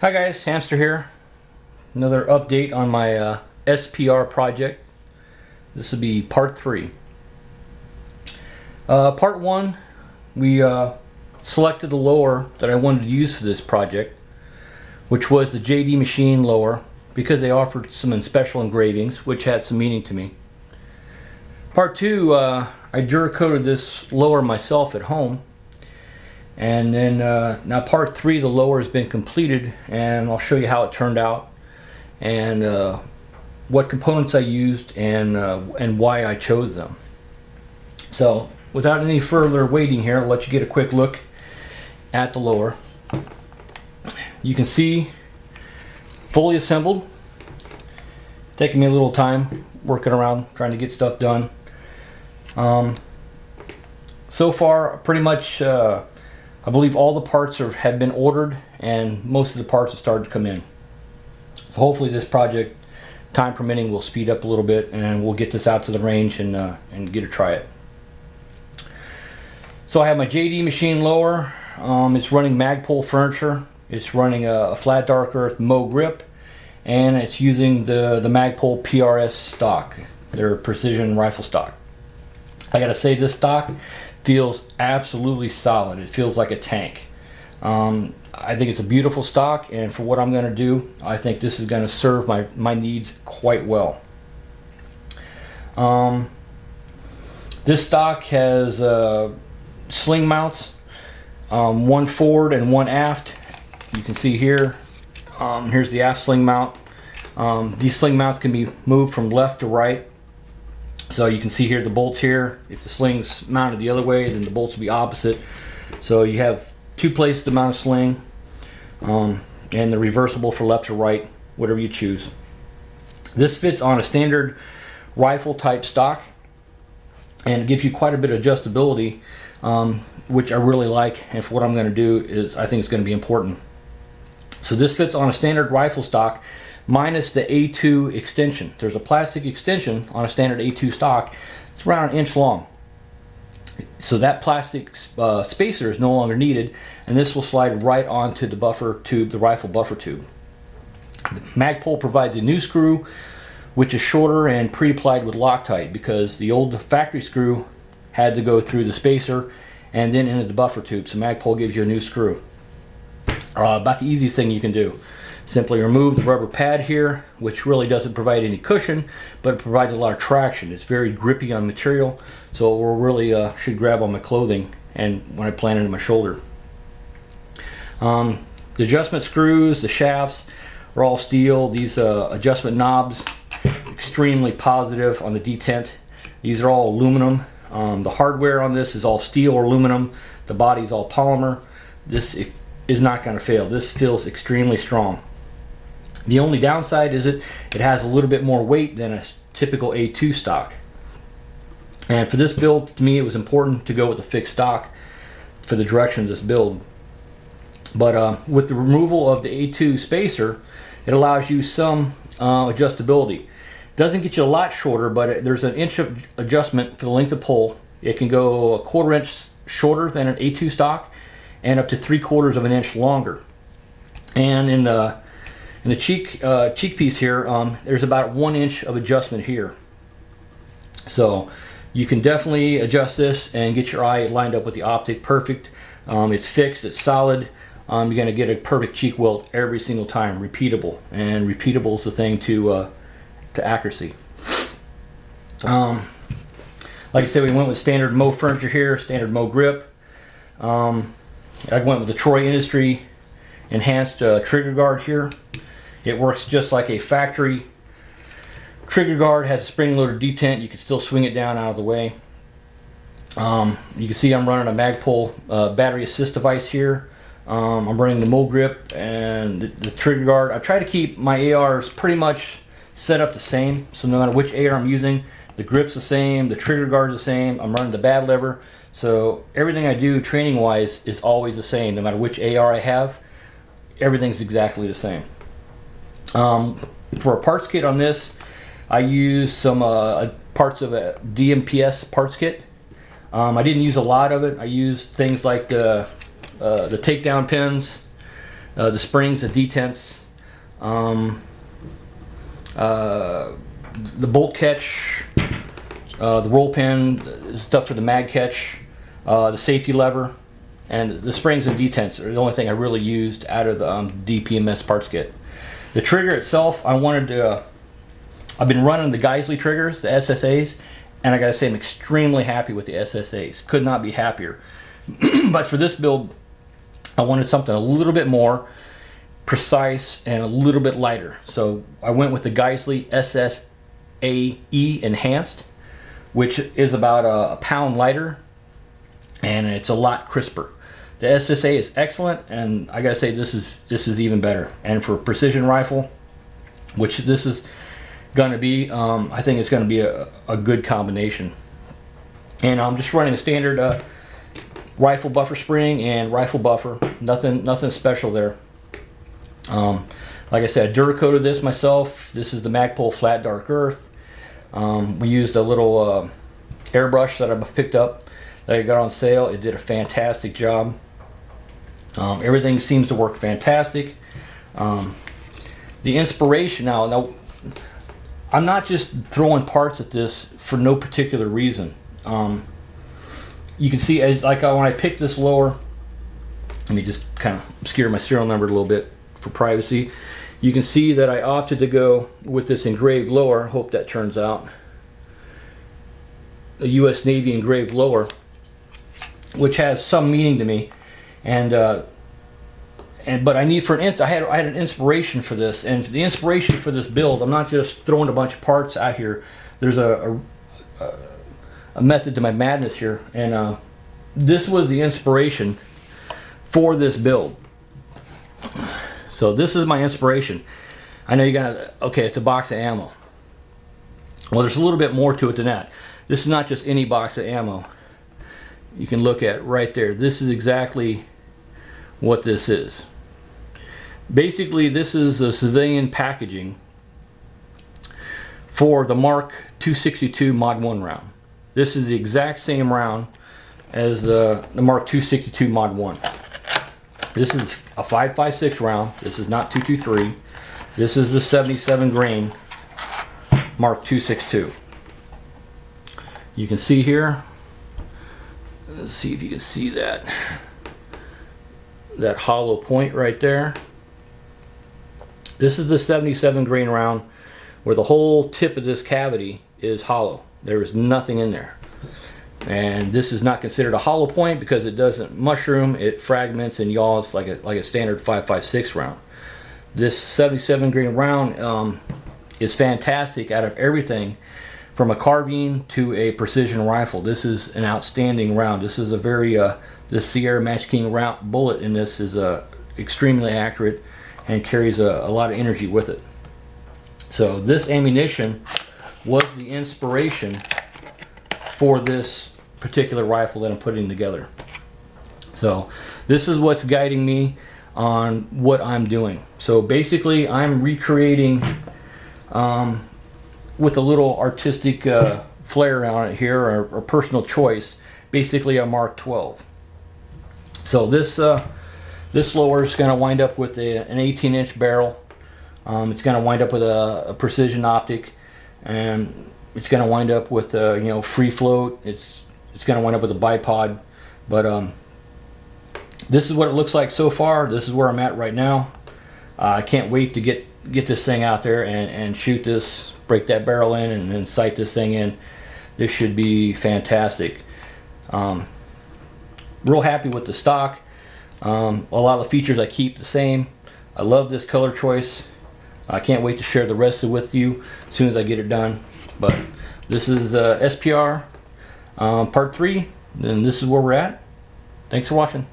Hi guys, Hamster here. Another update on my SPR project. This will be part 3. Part 1, we selected the lower that I wanted to use for this project, which was the JD machine lower, because they offered some special engravings which had some meaning to me. Part 2, I Duracoated this lower myself at home. And then now part 3, the lower has been completed, and I'll show you how it turned out and what components I used and why I chose them. So without any further waiting here, I'll let you get a quick look at the lower. You can see fully assembled. Taking me a little time working around trying to get stuff done. So far pretty much I believe all the parts have been ordered, and most of the parts have started to come in. So hopefully this project, time permitting, will speed up a little bit, and we'll get this out to the range and get to try it. So I have my JD machine lower. It's running Magpul furniture. It's running a flat dark earth Mo grip, and it's using the Magpul PRS stock, their precision rifle stock. I gotta say, this stock feels absolutely solid. It feels like a tank. I think it's a beautiful stock, and for what I'm going to do, I think this is going to serve my needs quite well. This stock has sling mounts, one forward and one aft. You can see here, here's the aft sling mount. These sling mounts can be moved from left to right. So you can see here the bolts here. If the sling's mounted the other way, then the bolts will be opposite. So you have 2 places to mount a sling, and the reversible for left or right, whatever you choose. This fits on a standard rifle type stock, and it gives you quite a bit of adjustability, which I really like, and for what I'm going to do is I think it's going to be important. So this fits on a standard rifle stock, minus the A2 extension. There's a plastic extension on a standard A2 stock. It's around 1 inch long. So that plastic spacer is no longer needed, and this will slide right onto the buffer tube, the rifle buffer tube. Magpul provides a new screw, which is shorter and pre-applied with Loctite, because the old factory screw had to go through the spacer and then into the buffer tube. So Magpul gives you a new screw. About the easiest thing you can do. Simply remove the rubber pad here, which really doesn't provide any cushion, but it provides a lot of traction. It's very grippy on material, so it will really should grab on my clothing and when I plant it in my shoulder. The adjustment screws, the shafts are all steel. These adjustment knobs, extremely positive on the detent. These are all aluminum. The hardware on this is all steel or aluminum. The body is all polymer. This is not going to fail. This feels extremely strong. The only downside is it has a little bit more weight than a typical A2 stock. And for this build, to me, it was important to go with a fixed stock for the direction of this build. But with the removal of the A2 spacer, it allows you some adjustability. Doesn't get you a lot shorter, but there's an inch of adjustment for the length of pull. It can go 1/4 inch shorter than an A2 stock, and up to 3/4 of an inch longer. And in the cheek piece here, there's about 1 inch of adjustment here. So you can definitely adjust this and get your eye lined up with the optic perfect. It's fixed, it's solid. You're going to get a perfect cheek welt every single time, repeatable. And repeatable is the thing to accuracy. Like I said, we went with standard Mo furniture here, standard Mo grip. I went with the Troy Industry enhanced trigger guard here. It works just like a factory trigger guard. Has a spring-loaded detent. You can still swing it down out of the way. You can see I'm running a Magpul battery assist device here. I'm running the Mo grip and the trigger guard. I try to keep my ARs pretty much set up the same, so no matter which AR I'm using, the grip's the same, the trigger guard's the same. I'm running the bad lever, so everything I do training-wise is always the same. No matter which AR I have, everything's exactly the same. For a parts kit on this, I used some parts of a DMPS parts kit. I didn't use a lot of it. I used things like the takedown pins, the springs, the detents, the bolt catch, the roll pin, stuff for the mag catch, the safety lever, and the springs and detents are the only thing I really used out of the DPMS parts kit. The trigger itself, I wanted to, I've been running the Geisley triggers, the SSAs, and I gotta say I'm extremely happy with the SSAs. Could not be happier. But for this build, I wanted something a little bit more precise and a little bit lighter. So I went with the Geisley ssa-e Enhanced, which is about a pound lighter, and it's a lot crisper. The SSA is excellent, and I gotta say this is even better. And for a precision rifle, which this is gonna be, I think it's gonna be a good combination. And I'm just running a standard rifle buffer spring and rifle buffer. Nothing special there. Like I said, I Duracoated this myself. This is the Magpul Flat Dark Earth. We used a little airbrush that I picked up that I got on sale. It did a fantastic job. Everything seems to work fantastic. The inspiration now I'm not just throwing parts at this for no particular reason. You can see, as like when I picked this lower, let me just kind of obscure my serial number a little bit for privacy. You can see that I opted to go with this engraved lower. Hope that turns out. A U.S. Navy engraved lower, which has some meaning to me, but I need I had an inspiration for this, and the inspiration for this build, I'm not just throwing a bunch of parts out here. There's a method to my madness here, and this was the inspiration for this build. So this is my inspiration. I know you got, okay, it's a box of ammo. Well, there's a little bit more to it than that. This is not just any box of ammo. You can look at right there. This is exactly what this is. Basically, this is the civilian packaging for the Mark 262 Mod 1 round. This is the exact same round as the Mark 262 Mod 1. This is a 5.56 round. This is not 223. This is the 77 grain Mark 262. You can see here. Let's see if you can see that hollow point right there. This is the 77 grain round where the whole tip of this cavity is hollow. There is nothing in there. And this is not considered a hollow point because it doesn't mushroom, it fragments and yaws like a standard 5.56 round. This 77 grain round is fantastic out of everything from a carbine to a precision rifle. This is an outstanding round. This is a very the Sierra Match King round bullet in this is extremely accurate and carries a lot of energy with it. So this ammunition was the inspiration for this particular rifle that I'm putting together. So this is what's guiding me on what I'm doing. So basically I'm recreating with a little artistic flair on it here, or personal choice, basically a Mark 12. So this lower is going to wind up with an 18-inch barrel. It's going to wind up with a precision optic, and it's going to wind up with free float. It's going to wind up with a bipod. But this is what it looks like so far. This is where I'm at right now. I can't wait to get this thing out there and shoot this, break that barrel in, and then sight this thing in. This should be fantastic. Real happy with the stock. A lot of the features I keep the same. I love this color choice. I can't wait to share the rest of it with you as soon as I get it done. But this is SPR part 3, and this is where we're at. Thanks for watching.